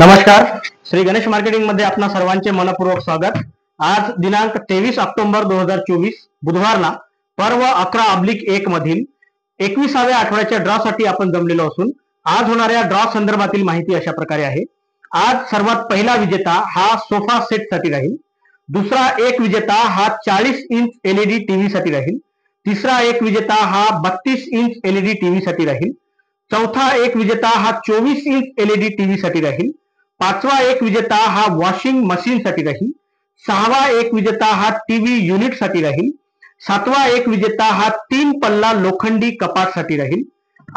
नमस्कार, श्री गणेश मार्केटिंग मध्ये आपणा सर्वांचे मनपूर्वक स्वागत। आज दिनांक 23 ऑक्टोबर 2024 बुधवारला पर्व 11/1 मधील 21व्या आठवड्याच्या ड्रॉ साठी आपण जमलेलो असून आज होणाऱ्या ड्रॉ संदर्भातील माहिती अशा प्रकारे आहे। आज सर्वात पहिला विजेता हा सोफा सेट साठी राहील। दुसरा एक विजेता हा 40 इंच एलईडी टीव्ही साठी राहील। तिसरा एक विजेता हा 32 इंच एलईडी टीव्ही साठी राहील। चौथा एक विजेता हा 24 इंच एलईडी टीव्ही साठी राहील। पाचवा एक विजेता हा वॉशिंग मशीन साठी राहील। सहावा एक विजेता हा टीव्ही युनिट साठी राहील। सातवा एक विजेता हा 3 पल्ला लोखंडी कपाट साठी राहील।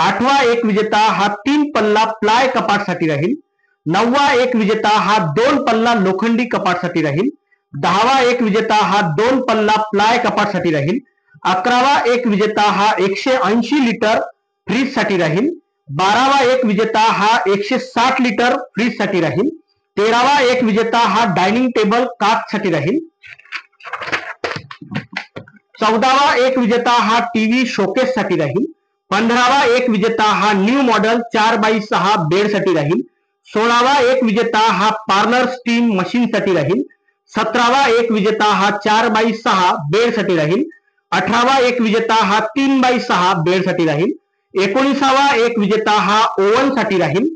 आठवा एक विजेता हा 3 पल्ला प्लाय कपाट साठी राहील। नववा एक विजेता हा 2 पल्ला लोखंडी कपाट साठी राहील। दहावा एक विजेता हा 2 पल्ला प्लाय कपाट साठी राहील। 11वा एक विजेता हा 180 लिटर फ्रीज साठी राहील। 12वा एक विजेता हा 160 लिटर फ्रीज साठी राहील। 13वा एक विजेता हा डायनिंग टेबल काच साठी राहील। 14वा एक विजेता हा टीव्ही शोकेस साठी राहील। 15वा एक विजेता हा न्यू मॉडेल 4x6 बेड साठी राहील। 16वा एक विजेता हा पार्लर स्टीम मशीन साठी राहील। 17वा एक विजेता हा 4x6 बेड साठी राहील। 18वा एक विजेता हा 3x6 बेड साठी राहील। 19वा एक विजेता हा ओव्हन साठी राहील।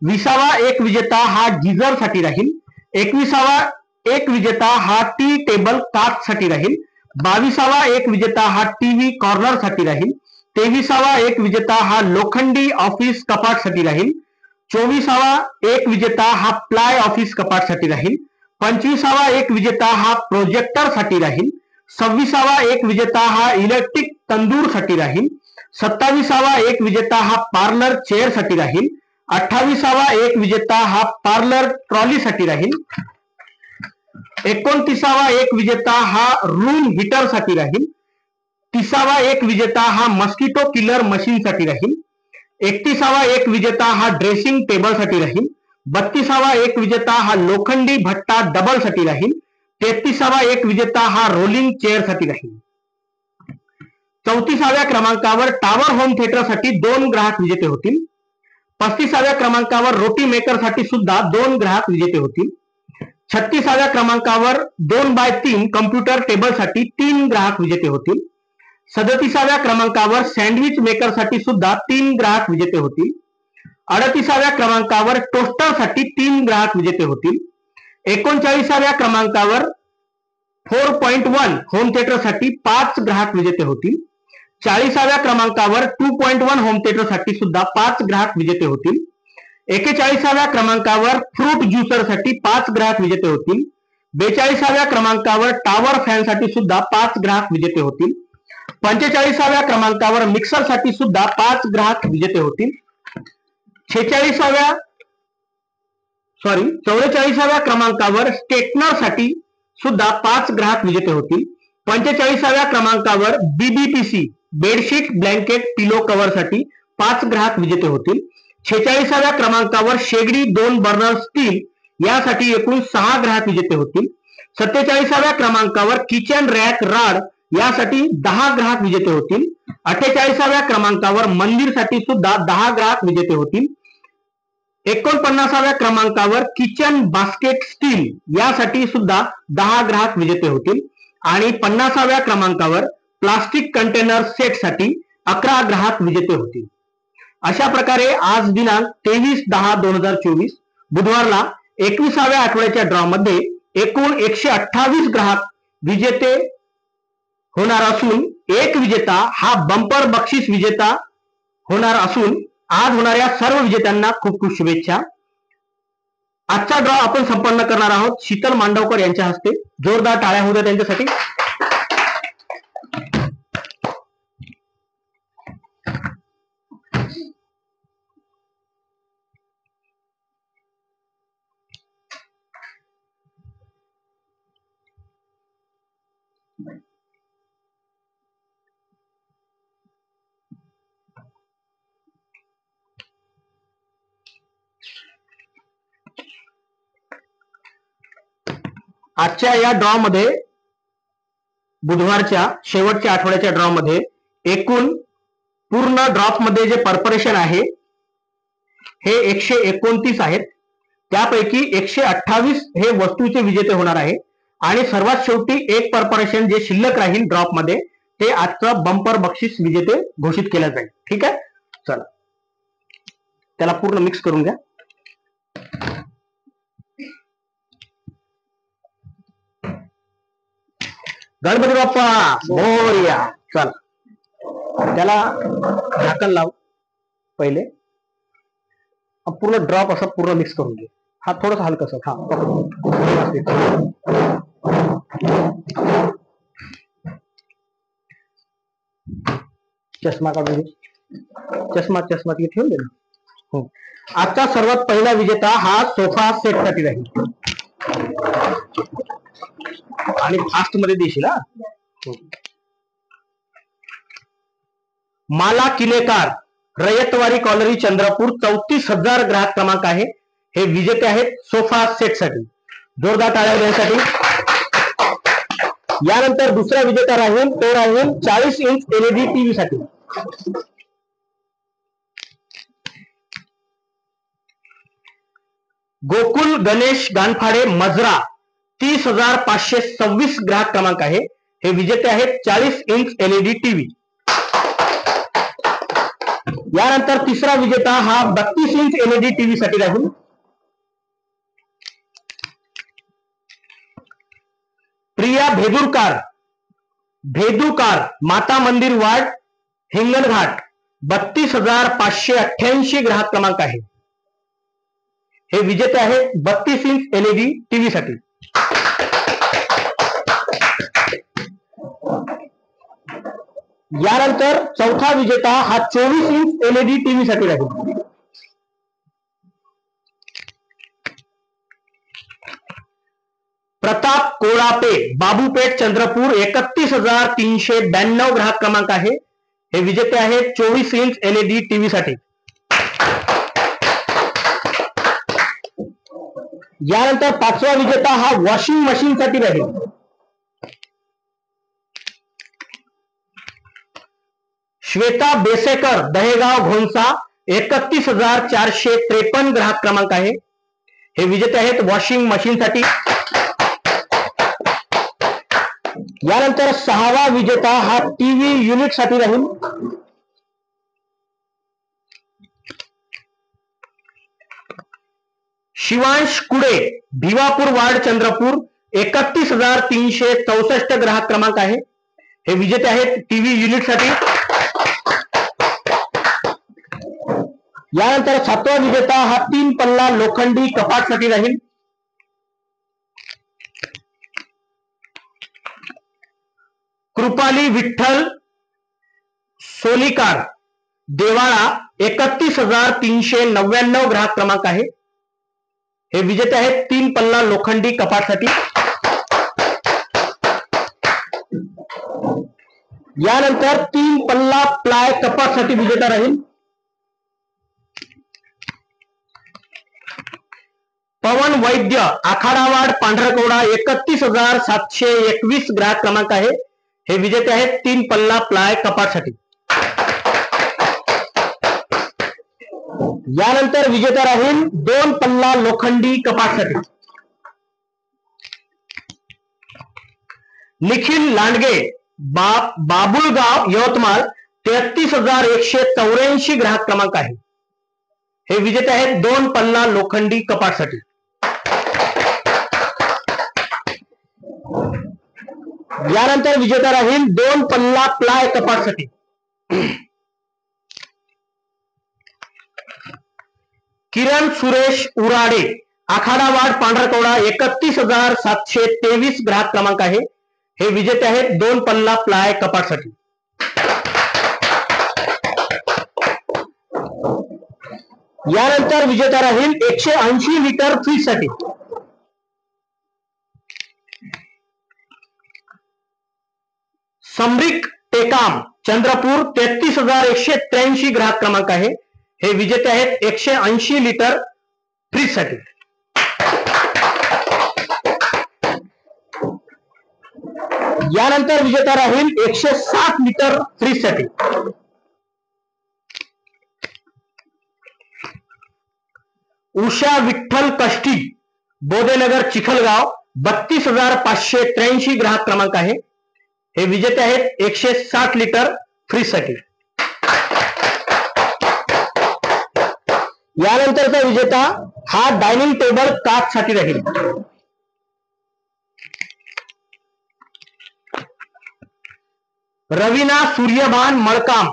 20वा एक विजेता हा गीझर साठी राहील। 21वा एक विजेता हा टी टेबल काच साठी राहील। 22वा एक विजेता हा टीव्ही कॉर्नर साठी राहील। 23वा एक विजेता हा लोखंडी ऑफिस कपाट साठी राहील। 24वा एक विजेता हा प्लाय ऑफिस कपाट साठी राहील। 25वा एक विजेता हा प्रोजेक्टर साठी राहील। 26वा एक विजेता हा इलेक्ट्रिक तंदूर साठी राहील। 27वा एक विजेता हा पार्लर चेअर साठी राहील। 28वा एक विजेता हा पार्लर ट्रॉली साठी राहील। 29वा एक विजेता हा रूम हीटर साठी राहील। 30वा एक विजेता हा मस्किटो किलर मशीन साठी राहील। 31वा एक विजेता हा ड्रेसिंग टेबल साठी राहील। 32वा एक विजेता हा लोखंडी भट्टा डबल साठी राहील। 33वा एक विजेता हा रोलिंग चेअर साठी राहील। 34व्या क्रमांकावर टावर होम थिएटर साठी 2 ग्राहक विजेते होतील। 35व्या क्रमांकावर रोटी मेकर साठी सुद्धा 2 ग्राहक विजेते होतील। 36व्या क्रमांकावर 2x3 कम्प्युटर टेबल साठी 3 ग्राहक विजेते होतील। 37व्या क्रमांकावर सँडविच मेकर साठी सुद्धा 3 ग्राहक विजेते होतील। 38व्या क्रमांकावर टोस्टर साठी 3 ग्राहक विजेते होतील। 39व्या क्रमांकावर 4.1 होम थिएटर साठी 5 ग्राहक विजेते होतील। 40व्या क्रमांकावर 2.1 होम थिएटर साठी सुद्धा 5 ग्राहक विजेते होतील। 41व्या क्रमांकावर फ्रूट ज्युसर साठी 5 ग्राहक विजेते होतील। 42व्या क्रमांकावर टावर फॅन साठी सुद्धा 5 ग्राहक विजेते होतील। 45व्या क्रमांकावर मिक्सर साठी सुद्धा 5 ग्राहक विजेते होतील। 44व्या क्रमांकावर स्ट्रेटनर साठी सुद्धा 5 ग्राहक विजेते होतील। 45व्या क्रमांकावर बीबीपीसी बेडशीट ब्लँकेट पिलो कव्हर साठी 5 ग्राहक विजेते होतील। 46व्या क्रमांकावर शेगडी 2 बर्नर स्टील यासाठी एकूण 6 ग्राहक विजेते होतील। 47व्या क्रमांकावर किचन रॅक राड यासाठी 10 ग्राहक विजेते होतील। 48व्या क्रमांकावर मंदिर साठी सुद्धा 10 ग्राहक विजेते होतील। 49व्या क्रमांकावर किचन बास्केट स्टील यासाठी सुद्धा 10 ग्राहक विजेते होतील आणि 50व्या क्रमांकावर प्लास्टिक कंटेनर सेट साठी 11 ग्राहक विजेते होतील। अशा प्रकारे आज दिनांक 23/10/2024 बुधवारला 21व्या आठवड्याच्या ड्रॉ मध्ये एकूण 128 ग्राहक विजेते होणार असून एक विजेता हा बंपर बक्षीस विजेता होणार असून आज होणाऱ्या सर्व विजेत्यांना खूप खूप शुभेच्छा। आजचा ड्रॉ आपण संपन्न करणार आहोत शीतल मांडवकर यांच्या हस्ते। जोरदार टाळ्या होऊ द्या त्यांच्यासाठी। आजच्या या ड्रॉ मध्ये बुधवारच्या शेवटच्या आठवड्याच्या ड्रॉ मध्ये एकूण पूर्ण ड्रॉप मध्ये जे पर्परेशन आहे हे 129 आहेत। त्यापैकी 128 हे वस्तूचे विजेते होणार आहे आणि सर्वात शेवटी एक परपरेशन जे शिल्लक राहील ड्रॉप मध्ये ते आजचं बंपर बक्षीस विजेते घोषित केलं जाईल. ठीक आहे, चला त्याला पूर्ण मिक्स करून घ्या. गणपती बाप्पा मोरया. चला त्याला झाकण लाव. पहिले पूर्ण ड्रॉप असं पूर्ण मिक्स करून घे. हा थोडस हलकस. हा चष्मा काढून घे. चष्मा तिथे ठेवून दे ना. हो, आजचा सर्वात पहिला विजेता हा सोफा सेट साठी राहील आणि फास्ट मध्ये देशील. हा, माला किलेकार, रयतवारी कॉलनी, चंद्रपूर, 34,000 ग्राहक क्रमांक आहे. हे विजेते आहेत सोफा सेट साठी. जोरदार टाळ्या देण्यासाठी. यानंतर दुसरा विजेता राहील तो राहील 40 इंच एलईडी टीव्ही साठी. गोकुल गणेश गानफाडे, मजरा, 30,526 ग्राहक क्रमांक आहे. हे विजेते आहेत 40 इंच एलईडी टीव्ही. यानंतर तिसरा विजेता हा 32 इंच एलईडी टीव्ही साठी राहील. प्रिया भेदुकार, माता मंदिर वार्ड, हिंगणघाट, 32,588 ग्राहक क्रमांक आहे. हे विजेते आहेत 32 इंच एलईडी टीव्ही साठी. यानंतर चौथा विजेता हा 24 इंच एलईडी टीव्ही साठी राहील. प्रताप कोळापे, बाबूपेठ, चंद्रपूर, 31,392 ग्राहक क्रमांक आहे. हे विजेते आहेत 24 इंच एलईडी टीव्ही साठी. यानंतर पाचवा विजेता हा वॉशिंग मशीन साठी राहील. श्वेता बेसेकर, दहेगाव, घोणसा, 31,453 ग्राहक क्रमांक आहे. हे विजेते आहेत वॉशिंग मशीन साठी. यानंतर सहावा विजेता हा टीव्ही युनिट साठी राहील. शिवांश कुडे, भिवापूर वार्ड, चंद्रपूर, 31,364 ग्राहक क्रमांक आहे. हे विजेते आहेत टीव्ही युनिट साठी. यानंतर सातवा विजेता हा 3 पल्ला लोखंडी कपाट साठी राहील. कृपाली विठ्ठल सोलीकार, देवाळा, 31,399 ग्राहक क्रमांक आहे. हे विजेते आहेत 3 पल्ला लोखंडी कपाट साठी. यानंतर 3 पल्ला प्लाय कपाट साठी विजेता राहील. पवन वैद्य, आखाडावाड, पांढरकवडा, 31,721 ग्राहक क्रमांक आहे. हे विजेते आहेत 3 पल्ला प्लाय कपाट साठी. यानंतर विजेता राहील 2 पल्ला लोखंडी कपाट साठी. निखिल लांडगे, बाबुळगाव, यवतमाळ, 33,184 ग्राहक क्रमांक आहे. हे विजेते आहेत 2 पल्ला लोखंडी कपाट साठी. यानंतर विजेता राहील 2 पल्ला प्लाय कपाट साठी. किरण सुरेश उराडे, आखाडावाड, पांढरकवडा, 31,723 ग्राहक क्रमांक आहे. हे विजेते आहेत 2 पल्ला प्लाय कपाट साठी. यानंतर विजेता राहील 180 लिटर फ्रीज साठी. समरिक टेकाम, चंद्रपूर, 33,183 ग्राहक क्रमांक आहे. हे विजेते आहेत 180 लिटर फ्रीज साठी. यानंतर विजेता राहील 160 लिटर फ्रीज साठी. उषा विठ्ठल कष्टी, बोधेनगर चिखलगाव, 32,583 ग्राहक क्रमांक आहे. हे विजेते आहेत 160 लिटर फ्रीज साठी. यानंतरचा विजेता हा डायनिंग टेबल काच साठी राहील. रवीना सूर्यभान मळकाम,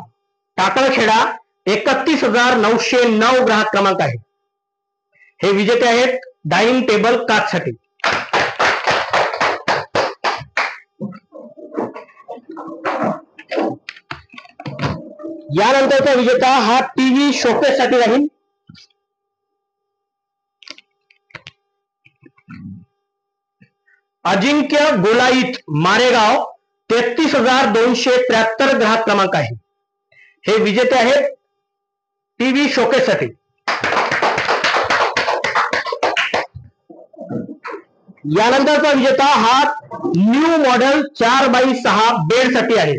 टाकळखेडा, 31,909 ग्राहक क्रमांक आहे. हे विजेते आहेत डायनिंग टेबल काच साठी. यानंतरचा विजेता हा टीव्ही शोकेस साठी राहील. अजिंक्य गोलाईत मारेगाव, 33,273 ग्राहक क्रमांक आहे. हे विजेते आहेत टीव्ही शोकेस साठी. यानंतरचा विजेता हा न्यू मॉडेल 4x6 बेड साठी आहे.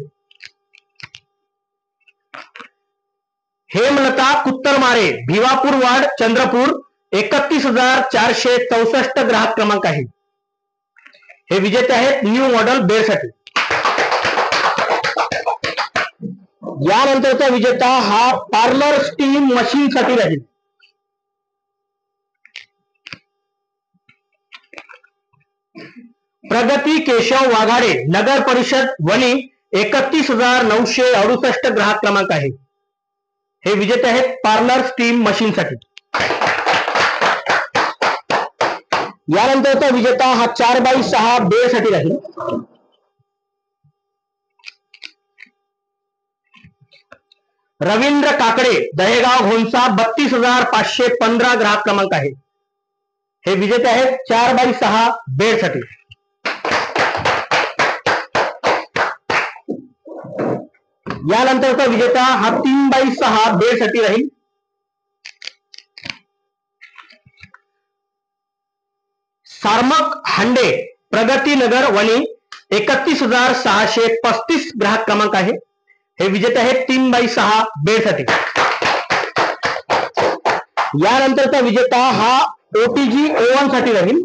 हेमलता कुत्तरमारे, भिवापूर वार्ड, चंद्रपूर, 31,464 ग्राहक क्रमांक आहे. हे विजेते आहेत न्यू मॉडेल बेड साठी. यानंतरचा विजेता हा पार्लर स्टीम मशीन साठी राहील. प्रगती केशव वाघाडे, नगर परिषद वणी, 31,968 ग्राहक क्रमांक आहे. हे विजेते आहेत पार्लर स्टीम मशीन साठी. यानंतरचा विजेता हा 4x6 बेड साठी राहील. रवींद्र काकडे, दहेगाव घोणसा, 32,515 ग्राहक क्रमांक आहे. हे विजेते आहेत 4x6 बेड साठी. यानंतरचा विजेता हा 3x6 बेड साठी राहील. सारमक हांडे, प्रगती नगर वणी, 31,635 ग्राहक क्रमांक आहे. हे विजेते आहेत 3x6 बेड साठी. यानंतरचा विजेता हा ओटीजी ओवन साठी राहील.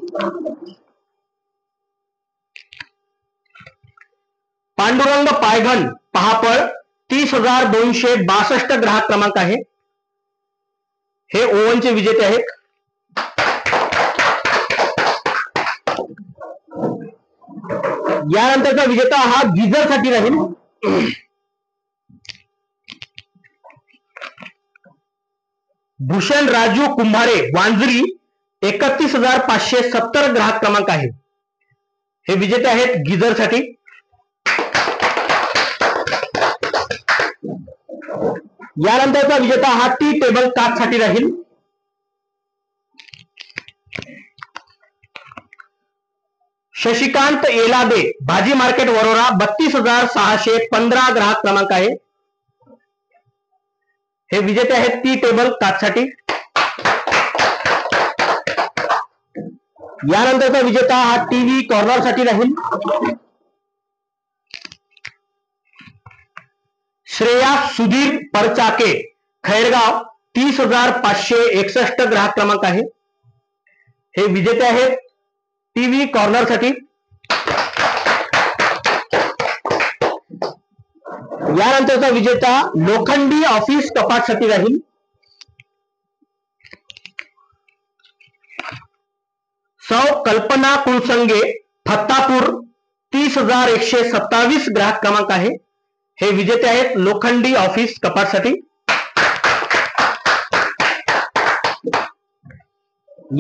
पांडुरंग पायघन, पहापळ, 30,262 ग्राहक क्रमांक आहे. हे ओव्हनचे विजेते आहेत. यानंतरचा विजेता हा गीझर साठी राहील. भूषण राजू कुंभारे, वांजरी, 31,570 ग्राहक क्रमांक आहे. हे विजेते आहेत गीझर साठी. यानंतरचा विजेता हा टी टेबल काच साठी राहील. शशिकांत येलादे, भाजी मार्केट वरोरा, 32,615 ग्राहक क्रमांक आहे. हे विजेते आहेत टी टेबल काच साठी. यानंतरचा विजेता हा टीव्ही कॉर्नर साठी राहील. श्रेया सुधीर परचाके, खैरगाव, 30,561 ग्राहक क्रमांक आहे. हे विजेते आहेत टीव्ही कॉर्नर साठी. यानंतरचा विजेता लोखंडी ऑफिस कपाट साठी राहील. सौ कल्पना कुलसंगे, फत्तापूर, 30,127 ग्राहक क्रमांक आहे. हे विजेते आहेत लोखंडी ऑफिस कपाट साठी.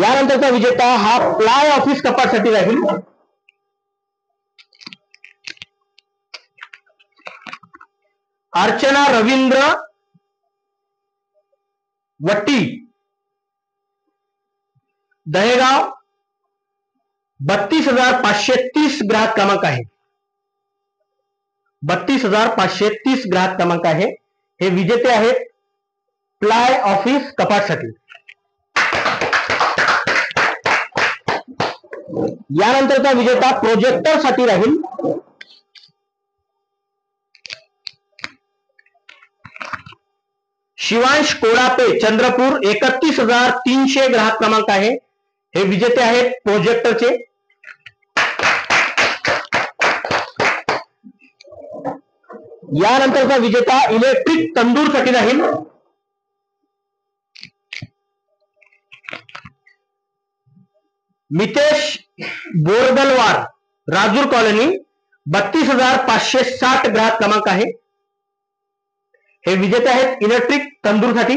यानंतरचा विजेता हा प्लाय ऑफिस कपाट साठी राहील. अर्चना रवींद्र वट्टी, दहेगाव, 32,530 ग्राहक क्रमांक आहे. 32,530 ग्राहक क्रमांक आहे. हे विजेते आहेत प्लाय ऑफिस कपाट साठी. यानंतरचा विजेता प्रोजेक्टर साठी राहील. शिवांश कोळापे चंद्रपूर 31,300 ग्राहक क्रमांक आहे. हे विजेते आहेत प्रोजेक्टरचे. यानंतरचा विजेता इलेक्ट्रिक तंदूर साठी राहील. मितेश बोरदलवार राजूर कॉलनी 32,560 ग्राहक क्रमांक आहे. हे विजेते आहेत इलेक्ट्रिक तंदूर साठी.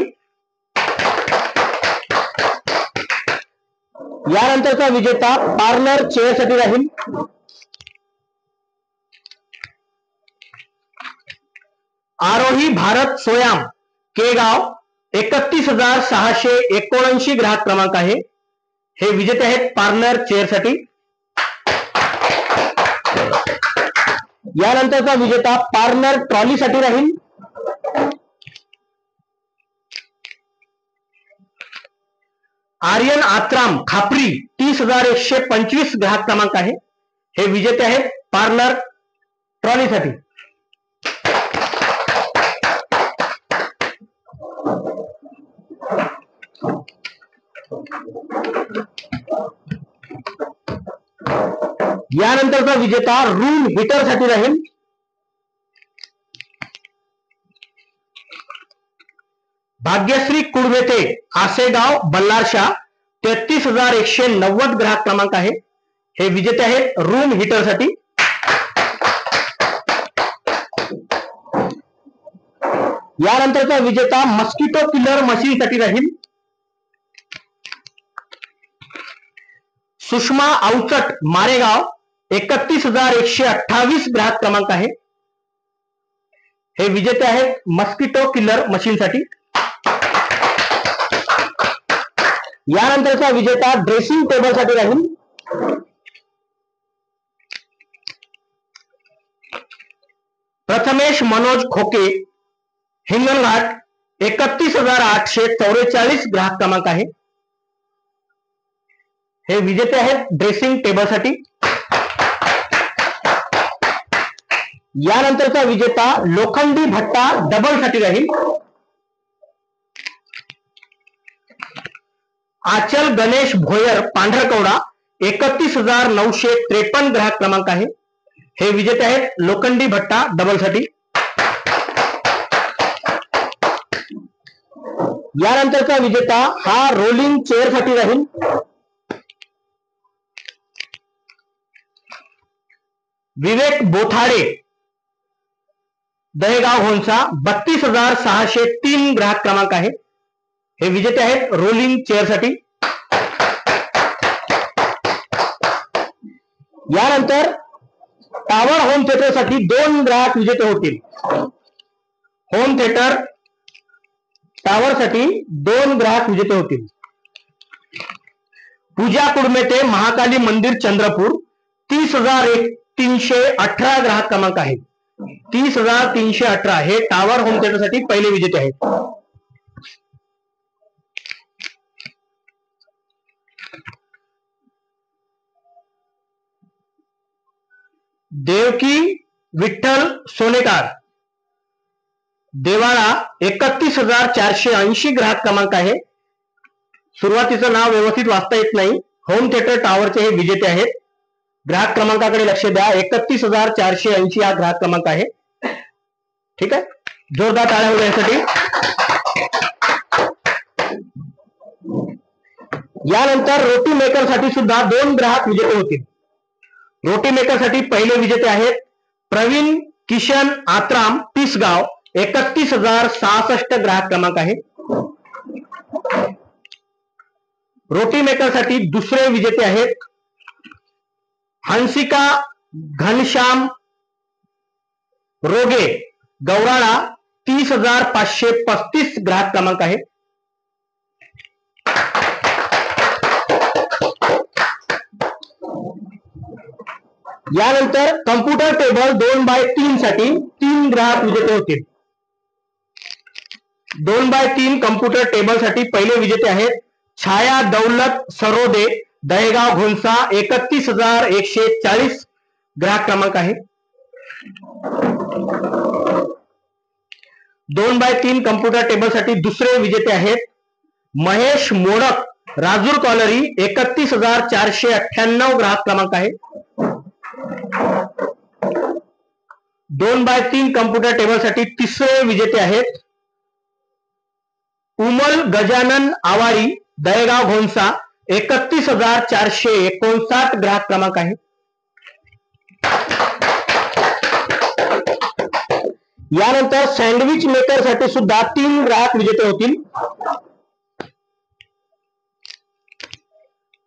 यानंतरचा विजेता पार्लर चेअर साठी राहील. आरोही भारत सोयाम केगाव 31,679 ग्राहक क्रमांक आहे. हे विजेते आहेत पार्लर चेअर साठी. यानंतरचा विजेता पार्लर ट्रॉली साठी राहील. आर्यन आत्राम खापरी 30,125 ग्राहक क्रमांक आहे. हे विजेते आहेत पार्लर ट्रॉली साठी. यानंतरचा विजेता रूम हीटर साठी राहील. भाग्यश्री कुडवेते आसेगाव बल्लारशा 33,190 ग्राहक क्रमांक आहे. हे विजेते आहेत रूम हीटर साठी. यानंतरचा विजेता मस्किटो किलर मशीन साठी राहील. सुषमा अवचट मारेगाव 31,128 ग्राहक क्रमांक आहे. हे विजेते आहेत मस्किटो किलर मशीन साठी. यानंतरचा विजेता ड्रेसिंग टेबल साठी राहील. प्रथमेश मनोज खोके हिंगणघाट 31,844 ग्राहक क्रमांक आहे. हे विजेते आहेत ड्रेसिंग टेबल साठी. यानंतरचा विजेता लोखंडी भट्टा डबल साठी राहील. आचल गणेश भोयर पांढरकवडा 31,953 ग्राहक क्रमांक आहे. हे विजेते आहेत लोखंडी भट्टा डबल साठी. यानंतरचा विजेता हा रोलिंग चेअर साठी राहील. विवेक बोथाडे दहेगाव होंसा 32,603 ग्राहक क्रमांक आहे. हे विजेते आहेत रोलिंग चेअर साठी. यानंतर टावर होम थिएटर साठी 2 ग्राहक विजेते होतील. होम थिएटर टावर साठी 2 ग्राहक विजेते होतील. पूजा कुडमेते महाकाली मंदिर चंद्रपूर 30,318 ग्राहक क्रमांक आहे. 30,318 हे टावर होम थिएटर साठी पहिले विजेते आहेत. देवकी विठ्ठल सोनेकार देवाळा 31,480 ग्राहक क्रमांक आहे. सुरुवातीचं नाव व्यवस्थित वाचता येत नाही. होम थिएटर टावरचे हे विजेते आहेत. ग्राहक क्रमांकाकडे लक्ष द्या. 31,480 हा ग्राहक क्रमांक आहे. ठीक आहे, जोरदार टाळ्या होऊ यासाठी. यानंतर रोटी मेकर साठी सुद्धा 2 ग्राहक विजेते होतील. रोटी मेकर साठी पहिले विजेते आहेत प्रवीण किशन आत्राम तिसगाव 31,066 ग्राहक क्रमांक आहे. रोटी मेकर साठी दुसरे विजेते आहेत हंसिका घनश्याम रोगे गौराळा 30,535 ग्राहक क्रमांक आहे. यानंतर कम्प्युटर टेबल 2x3 साठी 3 ग्राहक विजेते होतील. 2x3 कम्प्युटर टेबल साठी पहिले विजेते आहेत छाया दौलत सरोदे दहेगाव घोंसा 31,140 ग्राहक क्रमांक आहे. 2x3 कम्प्युटर टेबलसाठी दुसरे विजेते आहेत महेश मोडक, राजूर कॉलरी, 31,498 ग्राहक क्रमांक आहे। 2x3 कम्प्युटर टेबलसाठी तिसरे विजेते आहेत उमल गजानन आवारी, दहेगाव घोणसा, 31,459 ग्राहक क्रमांक आहे। यानंतर सँडविच मेकर साठी सुद्धा 3 ग्राहक विजेते होतील।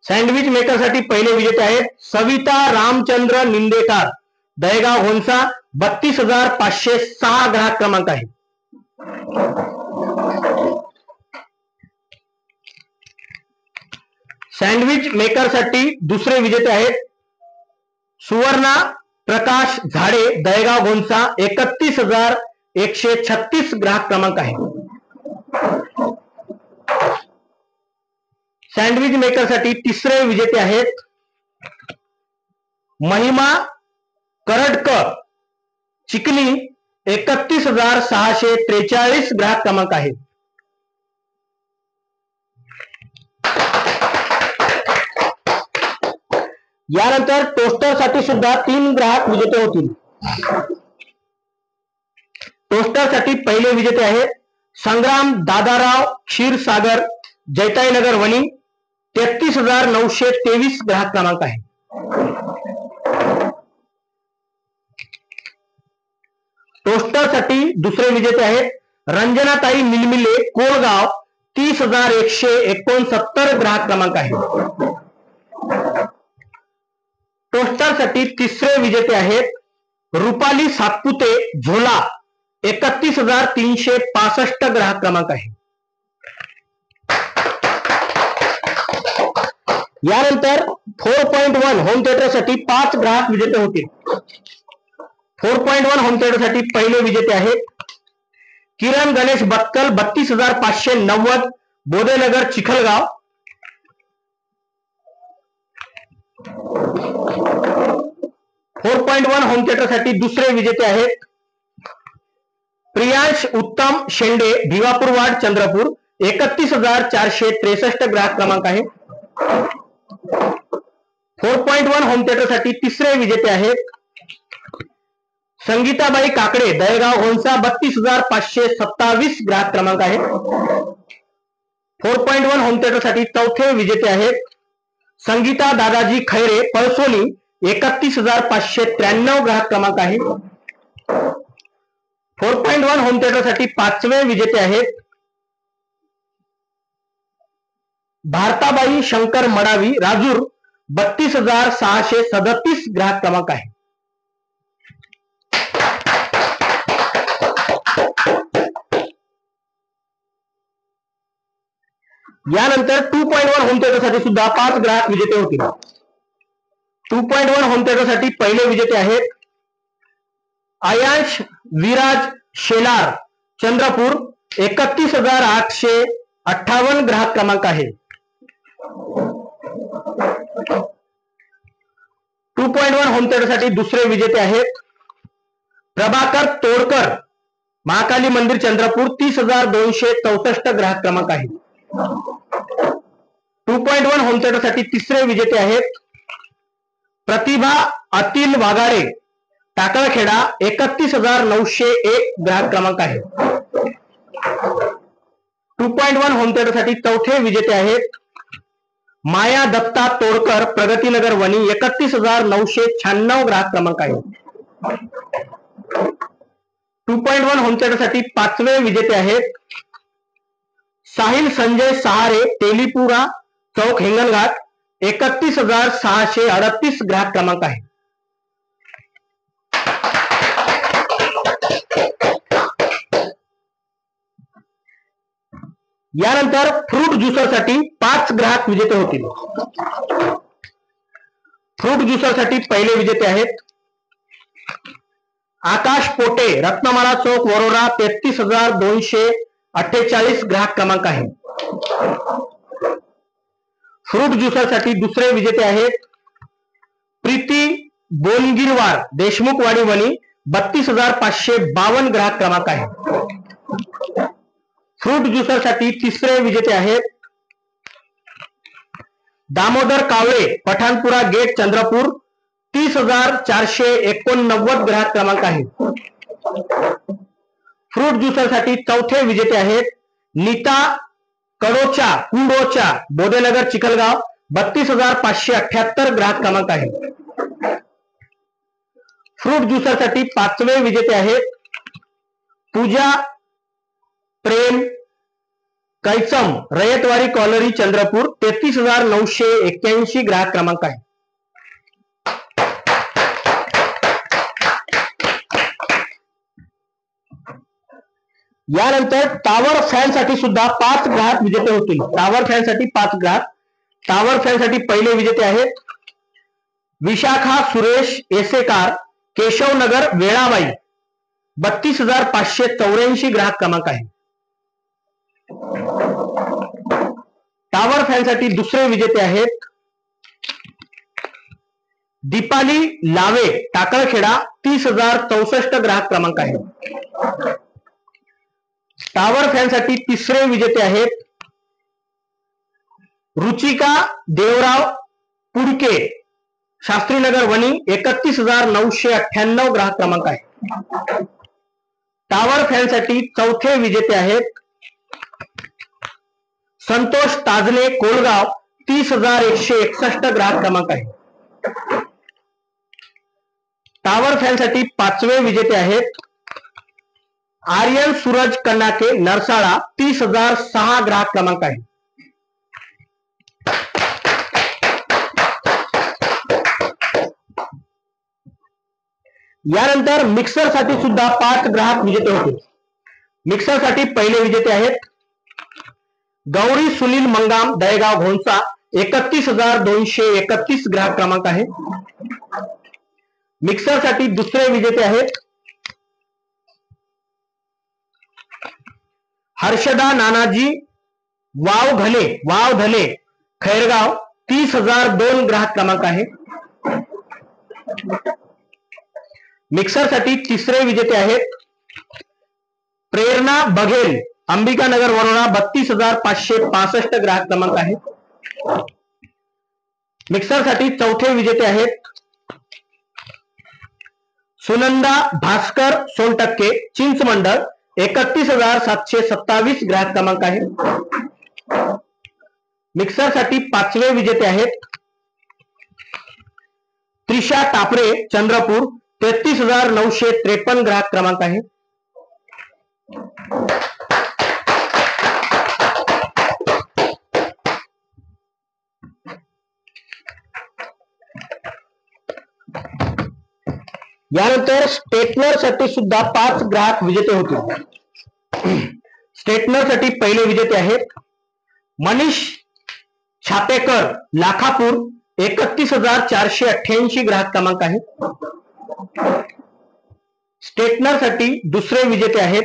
सँडविच मेकर साठी पहिले विजेते आहेत सविता रामचंद्र निंदेकर, दहेगाव घोणसा, 32,506 ग्राहक क्रमांक आहे। सँडविच मेकर साठी दुसरे विजेते आहेत सुवर्णा प्रकाश झाडे, दहेगाव घोणसा, 31,136 ग्राहक क्रमांक आहे। सँडविच मेकर साठी तिसरे विजेते आहेत महिमा करडकर, चिखली, 31,643 ग्राहक क्रमांक आहे। यानंतर टोस्टर साठी सुद्धा 3 ग्राहक विजेते होतील। टोस्टर साठी पहिले विजेते आहेत संग्राम दादाराव क्षीरसागर, जैताईनगर वणी, 33,923 ग्राहक क्रमांक आहे। टोस्टर साठी दुसरे विजेते आहेत रंजनाताई मिलमिले, कोळगाव, 30,169 ग्राहक क्रमांक आहे। टोस्टर साठी तिसरे विजेते आहेत रुपाली सातपुते, झोला, 31,365 ग्राहक क्रमांक आहे। यानंतर 4.1 होम थिएटर साठी 5 ग्राहक विजेते होतील। 4.1 होम थिएटर साठी पहिले विजेते आहेत किरण गणेश बत्कल, 32,590, बोधेनगर, चिखलगाव। 4.1 होम थिएटर साठी दुसरे विजेते आहेत प्रियांश उत्तम शेंडे, भिवापूर वार्ड, चंद्रपूर, 31,463 ग्राहक क्रमांक आहे। 4.1 होम थिएटर साठी तिसरे विजेते आहेत संगीताबाई काकडे, दहेगाव घोणसा, 32,527 ग्राहक क्रमांक आहे। 4.1 होम थिएटर साठी चौथे विजेते आहेत संगीता दादाजी खैरे, पळसोली, 31,593 ग्राहक क्रमांक आहे। 4.1 होम थिएटर साठी पाचवे विजेते आहेत भारताबाई शंकर मडावी, राजूर, 32,637 ग्राहक क्रमांक आहे। यानंतर 2.1 होम थिएटर साठी सुद्धा 5 ग्राहक विजेते होतील। 2.1 होम थिएटर साठी पहिले विजेते आहेत आयांश विराज शेलार, चंद्रपूर, 31,858 ग्राहक क्रमांक आहे। 2.1 होम थिएटर साठी दुसरे विजेते आहेत प्रभाकर तोडकर, महाकाली मंदिर, चंद्रपूर, 30,264 ग्राहक क्रमांक आहे। 2.1 होम थिएटर साठी तिसरे विजेते आहेत प्रतिभा अतिल वाघाडे, टाकळखेडा, 31,901 ग्राहक क्रमांक आहे। 2.1 होम थिएटर साठी चौथे विजेते आहेत माया दत्ता तोडकर, प्रगतीनगर वणी, 31,996 ग्राहक क्रमांक आहे। 2.1 होम थिएटर साठी पाचवे विजेते आहेत साहिल संजय सहारे, तेलीपुरा चौक, हिंगणघाट, 31,638 ग्राहक क्रमांक आहे। यानंतर फ्रूट ज्युसर साठी 5 ग्राहक विजेते होतील। फ्रूट ज्युसर साठी पहिले विजेते आहेत आकाश पोटे, रत्नमाला चौक, वरोरा, 33,248 ग्राहक क्रमांक आहे। फ्रूट ज्युसर साठी दुसरे विजेते आहेत प्रीती बोनगिरवार, देशमुखवाडी वणी, 32,552 ग्राहक क्रमांक आहे। फ्रूट ज्युसरसाठी तिसरे विजेते आहेत दामोदर कावळे, पठाणपुरा गेट, चंद्रपूर. 30,489 ग्राहक क्रमांक आहे. फ्रूट ज्युसरसाठी चौथे विजेते आहेत नीता कुडोचा, बोधेनगर, चिखलगाव. 32,578 ग्राहक क्रमांक आहे. फ्रूट ज्युसरसाठी पाचवे विजेते आहेत पूजा प्रेम कैचम, रयतवाडी कॉलनी, चंद्रपूर. 33,981 ग्राहक क्रमांक आहे. यानंतर टावर फॅन साठी सुद्धा 5 ग्राहक विजेते होतील. टावर फॅन साठी 5 ग्राहक. टावर फॅन साठी पहिले विजेते आहेत विशाखा सुरेश एसेकार, केशवनगर, वेळाबाई. 32,584 ग्राहक क्रमांक आहे. टावर फॅन साठी दुसरे विजेते आहेत दीपाली लावे, टाकळखेडा. 30,064 ग्राहक क्रमांक आहे. टावर फॅन साठी तिसरे विजेते आहेत रुचिका देवराव पुडके, शास्त्रीनगर, वणी. 31,998 ग्राहक क्रमांक आहे. टावर फॅन साठी चौथे विजेते आहेत संतोष ताजने, कोलगाव. 30,161 ग्राहक क्रमांक आहे. टावर फॅन साठी पाचवे विजेते आहेत आर्यन सूरज कन्नाके, नरसाळा. 30,006 ग्राहक क्रमांक आहे. यानंतर मिक्सर साठी सुद्धा 5 ग्राहक विजेते होते. मिक्सर साठी पहिले विजेते आहेत गौरी सुनील मंगाम, दहेगाव, घोणसा. 31,231 ग्राहक क्रमांक आहे. मिक्सर साठी दुसरे विजेते आहेत हर्षदा नानाजी वावधने, खैरगाव. 30,002 ग्राहक क्रमांक आहे. मिक्सर साठी तिसरे विजेते आहेत प्रेरणा बघेल, अंबिकानगर, वरोरा. 32,565 ग्राहक क्रमांक आहे. मिक्सर साठी चौथे विजेते आहेत सुनंदा भास्कर सोनटक्के, चिंचमंडळ. 31,727 ग्राहक क्रमांक आहे. मिक्सर साठी पाचवे विजेते आहेत त्रिशा टापरे, चंद्रपूर. 33,953 ग्राहक क्रमांक आहे. यानंतर स्ट्रेटनर साठी सुद्धा 5 ग्राहक विजेते होते. स्ट्रेटनर साठी पहिले विजेते आहेत मनीष छापेकर, लाखापूर. 31,488 ग्राहक क्रमांक आहे. स्ट्रेटनर साठी दुसरे विजेते आहेत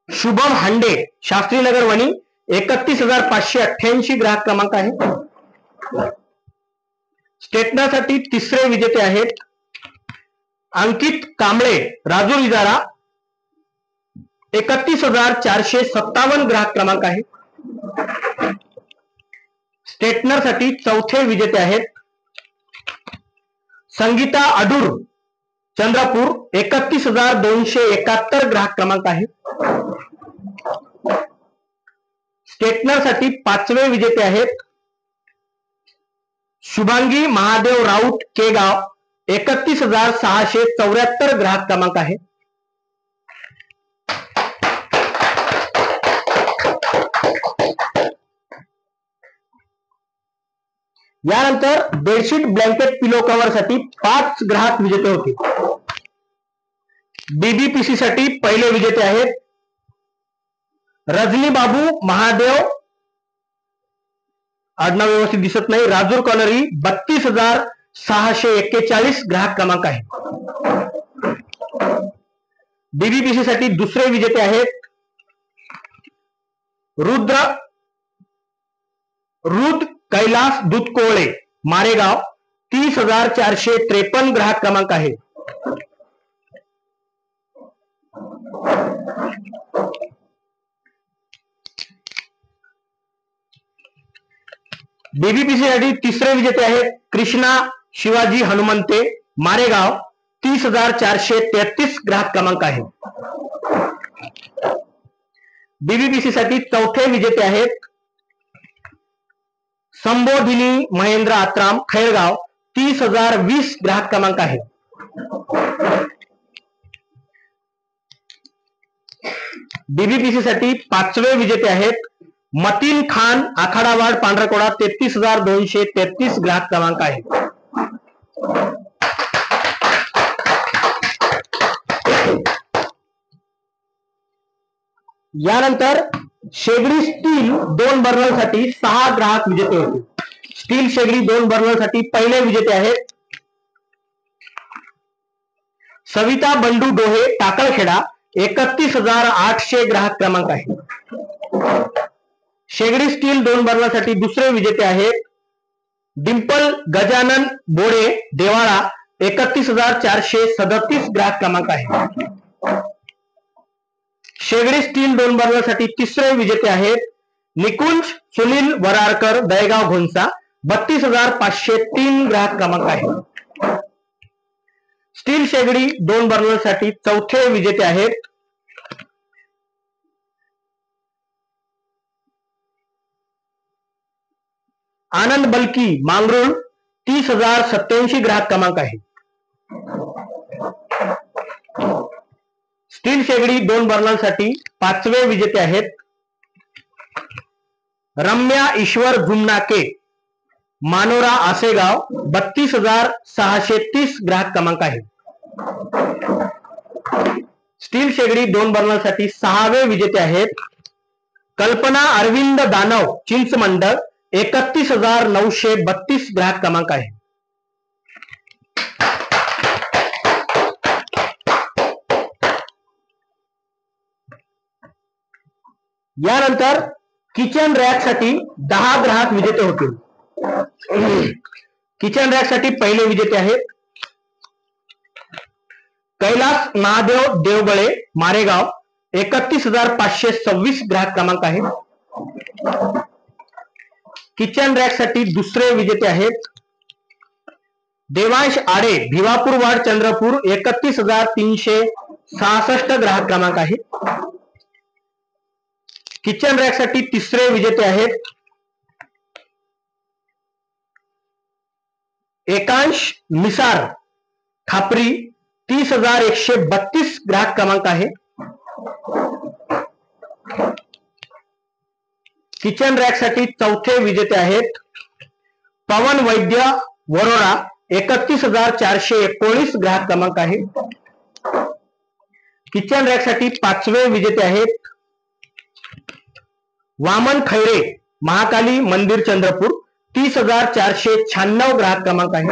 शुभम हांडे, शास्त्रीनगर, वणी. 31,588 ग्राहक क्रमांक आहे. स्ट्रेटनर साठी तिसरे विजेते आहेत अंकित कांबळे, राजूर, इजारा. 31,457 ग्राहक क्रमांक आहे. स्ट्रेटनर साठी चौथे विजेते आहेत संगीता अडूर, चंद्रपूर. 31,271 ग्राहक क्रमांक आहे. स्ट्रेटनर साठी पाचवे विजेते आहेत शुभांगी महादेव राऊत, केगाव. 31,674 ग्राहक क्रमांक आहे. यानंतर बेडशीट ब्लँकेट पिलो कव्हर साठी 5 ग्राहक विजेते होते. बीबीपीसी साठी पहिले विजेते आहेत रजनी बाबू महादेव, आडनाव व्यवस्थित दिसत नाही, राजूर कॉलनी. 32,641 ग्राहक क्रमांक आहे. बीबीपीसी साठी दुसरे विजेते आहेत रुद कैलास दुधकोळे, मारेगाव. 30,453 ग्राहक क्रमांक आहे. बीबीपीसी साठी तिसरे विजेते आहेत कृष्णा शिवाजी हनुमंते, मारेगाव, 30,433 ग्राहक क्रमांक आहे. बीबीपीसी साठी चौथे विजेते आहेत संबोधिनी महेंद्र आत्राम, खैरगाव, 30,020 ग्राहक क्रमांक आहे. बीबीपीसी साठी पाचवे विजेते आहेत मतीन खान, आखाडावाड, पांढरकोडा, 33,233 ग्राहक क्रमांक आहे. यानंतर शेगडी स्टील 2 बर्नरसाठी 6 ग्राहक विजेते होते. स्टील शेगडी 2 बर्नरसाठी पहिले विजेते आहेत सविता बंडू डोहे, टाकळखेडा, 31,800 ग्राहक क्रमांक आहे. शेगडी स्टील 2 बर्नरसाठी दुसरे विजेते आहेत डिंपल गजानन बोडे, देवाळा, 31,437 ग्राहक क्रमांक आहे. शेगडी स्टील 2 बर्नरसाठी तिसरे विजेते आहेत निकुंज सुनील वरारकर, दहेगाव, घोणसा, 32,503 ग्राहक क्रमांक आहे. स्टील शेगडी 2 बर्नरसाठी चौथे विजेते आहेत आनंद बलकी, मांगरूळ, 30,087 ग्राहक क्रमांक आहे. स्टील शेगडी 2 बर्नरसाठी पाचवे विजेते आहेत रम्या ईश्वर झुमनाके, मानोरा, आसेगाव, 32,630 ग्राहक क्रमांक आहे. स्टील शेगडी 2 बर्नरसाठी सहावे विजेते आहेत कल्पना अरविंद दानव, चिंचमंडळ, 31,932 ग्राहक क्रमांक आहे. यानंतर किचन रॅक साठी 10 ग्राहक विजेते होतील. किचन रॅक साठी पहिले विजेते आहेत कैलास महादेव देवगळे, मारेगाव, 31,526 ग्राहक क्रमांक आहे. किचन रॅक साठी दुसरे विजेते आहेत देवांश आडे, भिवापूरवाड, चंद्रपूर, 31,366 ग्राहक क्रमांक आहे. किचन रॅक साठी तिसरे विजेते आहेत एकांश मिसार, खापरी, 30,132 ग्राहक क्रमांक आहे. किचन रॅक साठी चौथे विजेते आहेत पवन वैद्य, वरोरा, 31,419 ग्राहक क्रमांक आहे. किचन रॅक साठी पाचवे विजेते आहेत वामन खैरे, महाकाली मंदिर, चंद्रपूर, 30,496 ग्राहक क्रमांक आहे.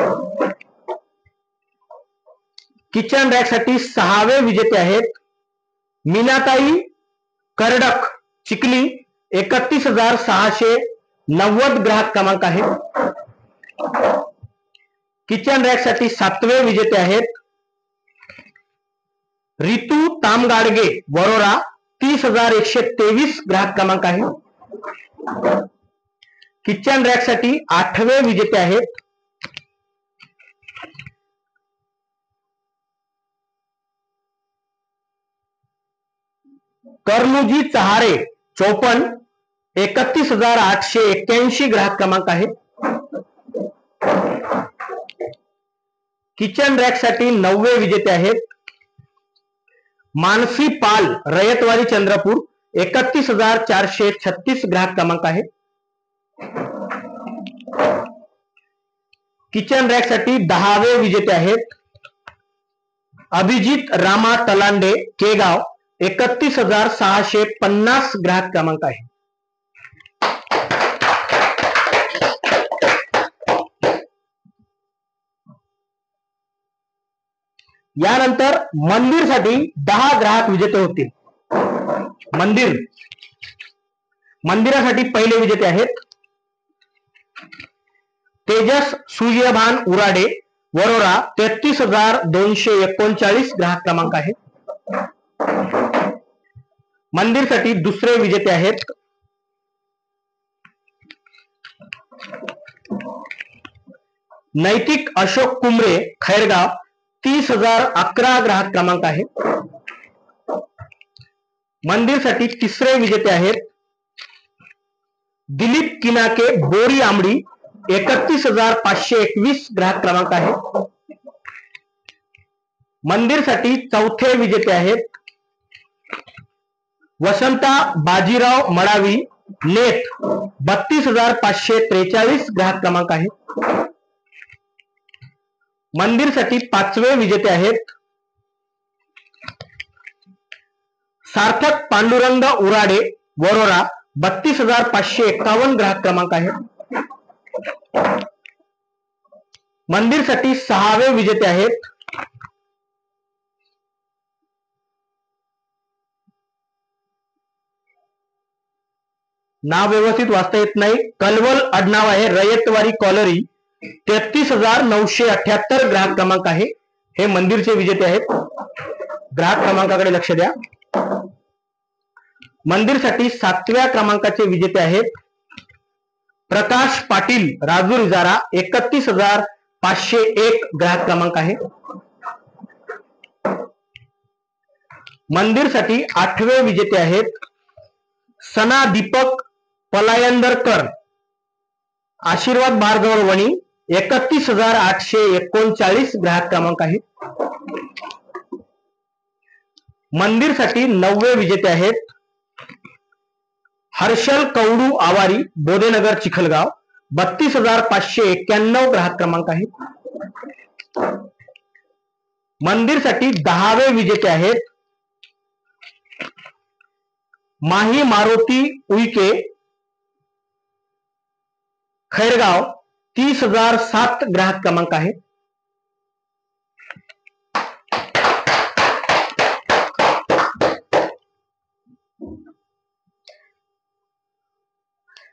किचन रॅक साठी सहावे विजेते आहेत मीनाताई करडक, चिखली, 31,690 ग्राहक क्रमांक आहे. किचन रॅक साठी सातवे विजेते आहेत रितू तामगाडगे, वरोरा, 30,123 ग्राहक क्रमांक आहे. किचन रॅक साठी आठवे विजेते आहेत कर्णूजी चहारे, 54, 31,881 ग्राहक क्रमांक आहे. किचन रॅक साठी नववे विजेते आहेत मानसी पाल, रयतवाडी, चंद्रपूर, 31,436 ग्राहक क्रमांक आहे. किचन रॅक साठी 10वे विजेते आहेत अभिजित रामा तलांडे, केगाव, 31,650 ग्राहक क्रमांक आहे. यानंतर मंदिरसाठी 10 ग्राहक विजेते होतील. मंदिरासाठी पहिले विजेते आहेत तेजस सूर्यभान उराडे, वरोरा, 33,239 ग्राहक क्रमांक आहे. मंदिरसाठी दुसरे विजेते आहेत नैतिक अशोक कुमरे खैरगाव 30,011 ग्राहक क्रमांक आहे. मंदिरसाठी तिसरे विजेते आहेत दिलीप किनाके बोरी आंबडी 31,521 ग्राहक क्रमांक आहे. मंदिरसाठी चौथे विजेते आहेत वसंता बाजीराव मडावी नेत 32,543 ग्राहक क्रमांक आहे. मंदिरसाठी पाचवे विजेते आहेत सार्थक पांडुरंग उराडे वरोरा 32,551 ग्राहक क्रमांक आहे. मंदिरसाठी सहावे विजेते आहेत नाव व्यवस्थित वाचता येत नाही, कलवल आडनाव आहे, रयतवारी कॉलरी 33,978 ग्राहक क्रमांक आहे. हे मंदिरचे विजेते आहेत. ग्राहक क्रमांकाकडे लक्ष द्या. मंदिरसाठी सातव्या क्रमांकाचे विजेते आहेत प्रकाश पाटील राजूर इजारा 31,501 ग्राहक क्रमांक आहे. मंदिरसाठी आठवे विजेते आहेत सना दीपक पलायंदरकर आशीर्वाद भार्गव वणी 31,839 ग्राहक क्रमांक आहे. मंदिरसाठी नववे विजेते आहेत हर्षल कवडू आवारी बोधेनगर चिखलगाव 32,591 ग्राहक क्रमांक आहे. मंदिरसाठी दहावे विजेते आहेत माही मारुती उईके खैरगाव 30,007 ग्राहक क्रमांक आहे.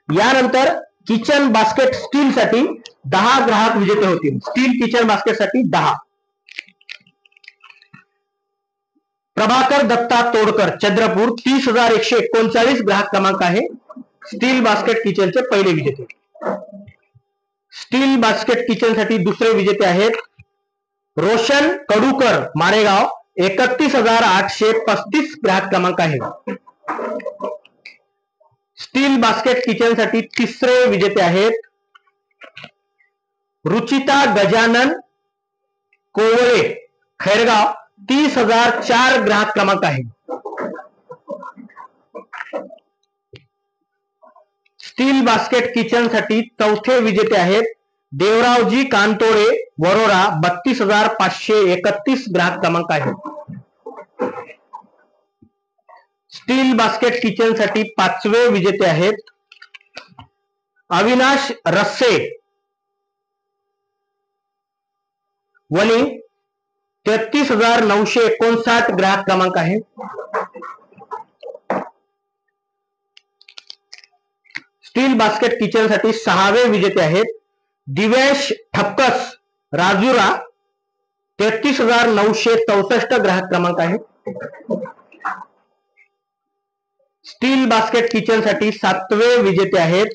यानंतर किचन बास्केट स्टील साठी 10 ग्राहक विजेते होतील. स्टील किचन बास्केट साठी 10 प्रभाकर दत्ता तोडकर चंद्रपूर 30,139 ग्राहक क्रमांक आहे. स्टील बास्केट किचनचे पहिले विजेते. स्टील बास्केट किचन साठी दुसरे विजेते आहेत रोशन कडूकर मारेगाव 31,835 ग्राहक क्रमांक आहे. स्टील बास्केट किचन साठी तिसरे विजेते आहेत रुचिता गजानन कोवळे खैरगाव 30,004 ग्राहक क्रमांक आहे. स्टील बास्केट किचन साठी चौथे विजेते आहेत देवरावजी कांतोळे वरोरा 32,531 ग्राहक क्रमांक आहे. स्टील बास्केट किचन साठी पाचवे विजेते आहेत अविनाश रस्से वणी 33,959 ग्राहक क्रमांक आहे. स्टील बास्केट किचन साठी सहावे विजेते आहेत दिवेश ठपकस राजुरा 33,964 ग्राहक क्रमांक आहे. स्टील बास्केट किचन साठी सातवे विजेते आहेत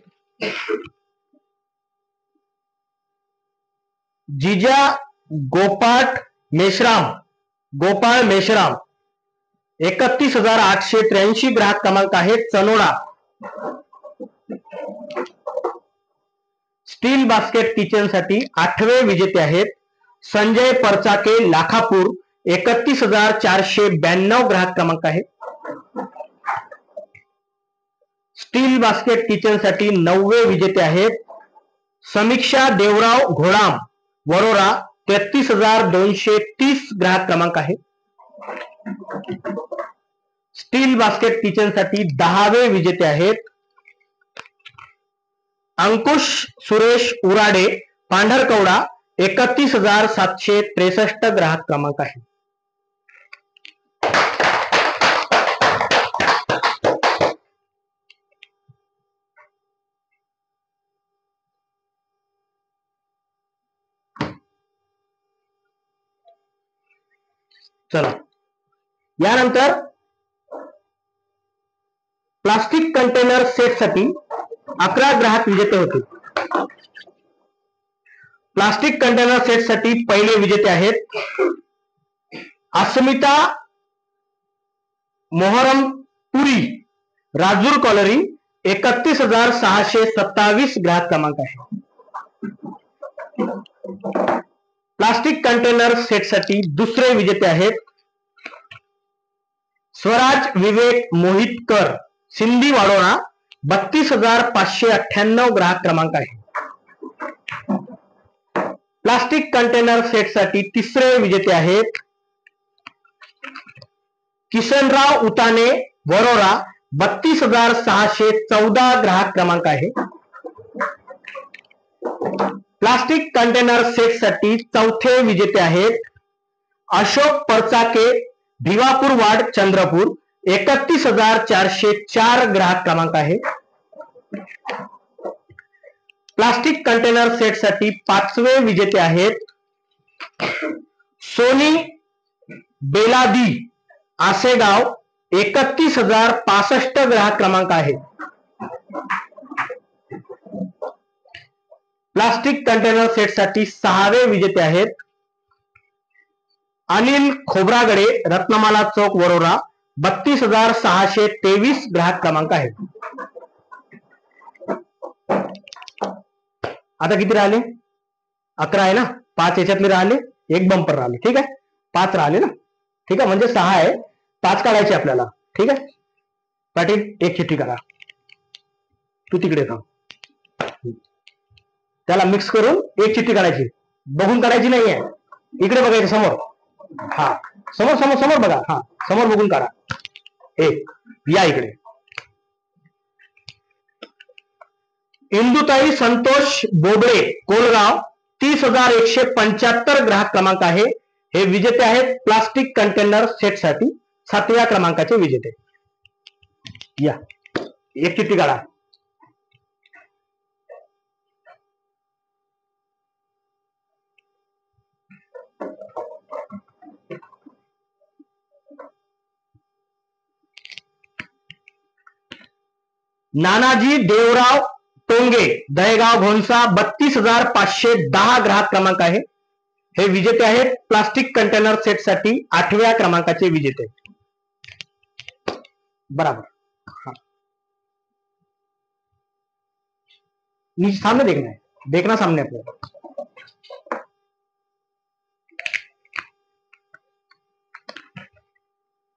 जिजा गोपाळ मेश्राम 31,883 ग्राहक क्रमांक आहे चनोडा. स्टील बास्केट किचन साठी आठवे विजेते आहेत संजय परचाके लाखापूर 31,492 ग्राहक क्रमांक आहे. स्टील बास्केट किचन साठी नववे विजेते आहेत समीक्षा देवराव घोडाम वरोरा 33,230 ग्राहक क्रमांक आहे. स्टील बास्केट किचन साठी दहावे विजेते आहेत अंकुश सुरेश उराडे पांढरकवडा 31,763 ग्राहक क्रमांक आहे. चला यानंतर प्लास्टिक कंटेनर सेट साठी 11 ग्राहक विजेते होते. प्लास्टिक कंटेनर सेट साठी पहिले विजेते आहेत अस्मिता मोहरमपुरी, राजूर कॉलरी, 31,627 ग्राहक क्रमांक आहे. प्लास्टिक कंटेनर सेट साठी दुसरे विजेते आहेत स्वराज विवेक मोहितकर, सिंधी वाडोळा, 32,598 ग्राहक क्रमांक आहे. प्लास्टिक कंटेनर सेट साठी तिसरे विजेते आहेत किशनराव उताने, वरोरा, 32,614 ग्राहक क्रमांक आहे. प्लास्टिक कंटेनर सेट साठी चौथे विजेते आहेत अशोक परचाके, भिवापूर वाड, चंद्रपूर, 31,404 ग्राहक क्रमांक आहे. प्लास्टिक कंटेनर सेट साठी पाचवे विजेते आहेत सोनी बेलादी, आसेगाव, 31,065 ग्राहक क्रमांक आहे. प्लास्टिक कंटेनर सेट साठी सहावे विजेते आहेत अनिल खोब्रागडे, रत्नमाला चौक, वरोरा, 32,623 ग्राहक क्रमांक आहे. आता किती राहिले? 11 आहे ना. 5 याच्यातले राहिले, एक बंपर राहिले. ठीक आहे, 5 राहिले ना. ठीक आहे, म्हणजे 6 आहे, 5 काढायचे आपल्याला. ठीक आहे पाटील, एक चिठ्ठी करा. तू तिकडे थांब. त्याला मिक्स करून एक चिठ्ठी काढायची, बघून काढायची नाहीये. इकडे बघायचं समोर. हा, समोर समोर समोर बघा. हा, समोर बघून काढा. एक या इकडे. इंदुताई संतोष बोबडे, कोलगाव, 30,175 ग्राहक क्रमांक आहे. हे विजेते आहेत प्लास्टिक कंटेनर सेट साठी 7व्या क्रमांकाचे विजेते. या, एक चिठ्ठी काढा. नानाजी देवराव टोंगे, दहेगाव, घोणसा, 32,510 ग्राहक क्रमांक आहे. हे विजेते आहेत प्लास्टिक कंटेनर सेट साठी 8व्या क्रमांकाचे विजेते. बराबर. सामने देखना है, देखना सामने आपल्याला.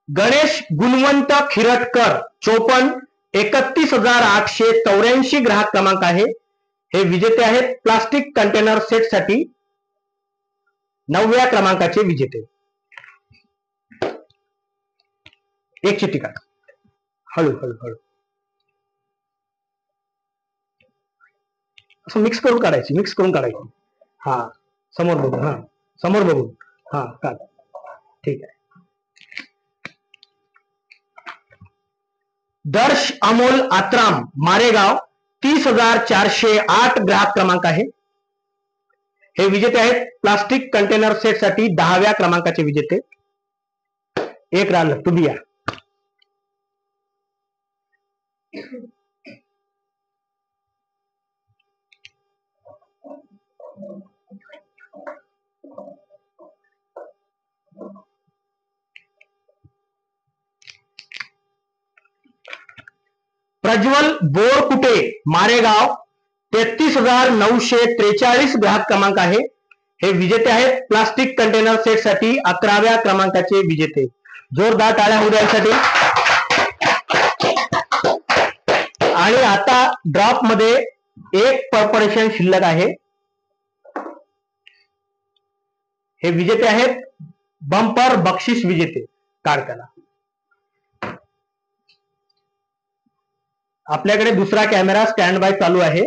गणेश गुणवंत खिरटकर, 54, 31,884 ग्राहक क्रमांक आहे. हे विजेते आहेत प्लास्टिक कंटेनर सेट साठी 9व्या क्रमांकाचे विजेते. एक चिठ्ठी काढा. हळू हळू हळू असं मिक्स करून काढायची, मिक्स करून काढायची. हा, समोर बघून. हा, समोर बघून. हा, काढ. ठीक आहे. दर्श अमोल आत्राम, मारेगाव, 30,408 ग्राहक क्रमांक आहे. हे विजेते आहेत प्लास्टिक कंटेनर सेट साठी 10व्या क्रमांकाचे विजेते. एक राहिलं, तुम्ही या. प्रज्वल बोरकुटे, मारेगाव, 33,943 ग्राहक क्रमांक आहे. हे विजेते आहेत प्लास्टिक कंटेनर सेट साठी 11व्या क्रमांकाचे विजेते. जोरदार टाळ्या होऊ द्यासाठी. आणि आता ड्रॉप मध्ये एक परफॉर्मेशन शिल्लक आहे. हे विजेते आहेत बंपर बक्षीस विजेते. काढ त्याला. आपल्याकडे दुसरा कॅमेरा स्टँड बाय चालू आहे.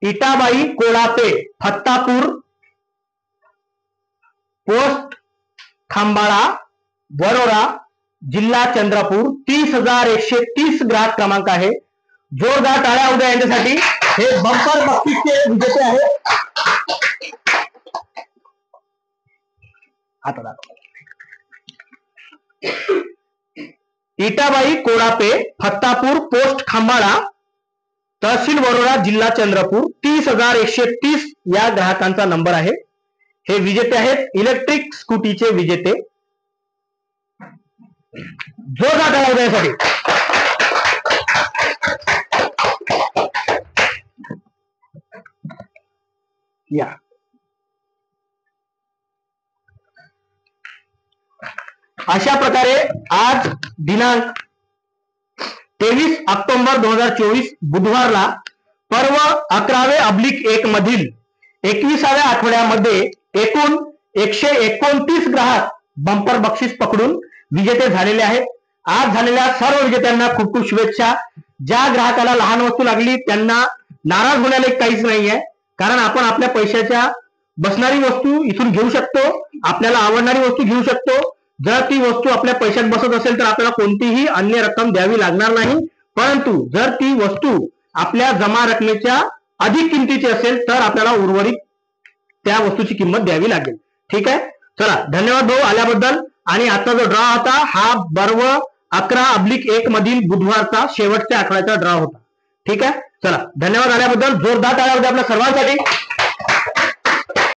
इटाबाई कोळापे, फत्तापूर पोस्ट, खांबाळा, वरोरा, जिल्हा चंद्रपूर, 30,130 ग्राहक क्रमांक आहे. जोरदार टाळ्या होऊ द्या यांच्यासाठी. हे बंपर बक्षीसचे विजेते आहेत. आता इटाबाई कोडापे, फत्तापूर पोस्ट खांबाळा, तहसील वरोरा, जिल्हा चंद्रपूर, 30,130 या ग्राहकांचा नंबर आहे. हे विजेते आहेत इलेक्ट्रिक स्कूटीचे विजेते. जोरदार टाळ्या उद्यासाठी. या अशा प्रकारे आज दिनांक 23 ऑक्टोबर 2024 बुधवारला पर्व 11/1 मधील 21व्या आठवड्यामध्ये एकूण 129 ग्राहक बंपर बक्षीस पकडून विजेते झालेले आहेत. आज झालेल्या सर्व विजेत्यांना खूप खूप शुभेच्छा. ज्या ग्राहकाला लहान वस्तू लागली त्यांना नाराज होण्याला काहीच नाहीये, कारण आपण आपल्या पैशाच्या बसणारी वस्तू इथून घेऊ शकतो, आपल्याला आवडणारी वस्तू घेऊ शकतो. जर ती वस्तू आपल्या पैशात बसत असेल तर आपल्याला कोणतीही अन्य रक्कम द्यावी लागणार नाही. परंतु जर ती वस्तू आपल्या जमा रकमेच्या अधिक किमतीची असेल तर आपल्याला उर्वरित त्या वस्तूची किंमत द्यावी लागेल. ठीक आहे, चला धन्यवाद भाऊ आल्याबद्दल. आणि आजचा जो ड्रॉ होता हा पर्व 11/1 मधील बुधवारचा शेवटच्या आठवड्याचा ड्रॉ होता. ठीक आहे, चला धन्यवाद आल्याबद्दल. जोरदार टाळ्या होत्या आपल्या सर्वांसाठी.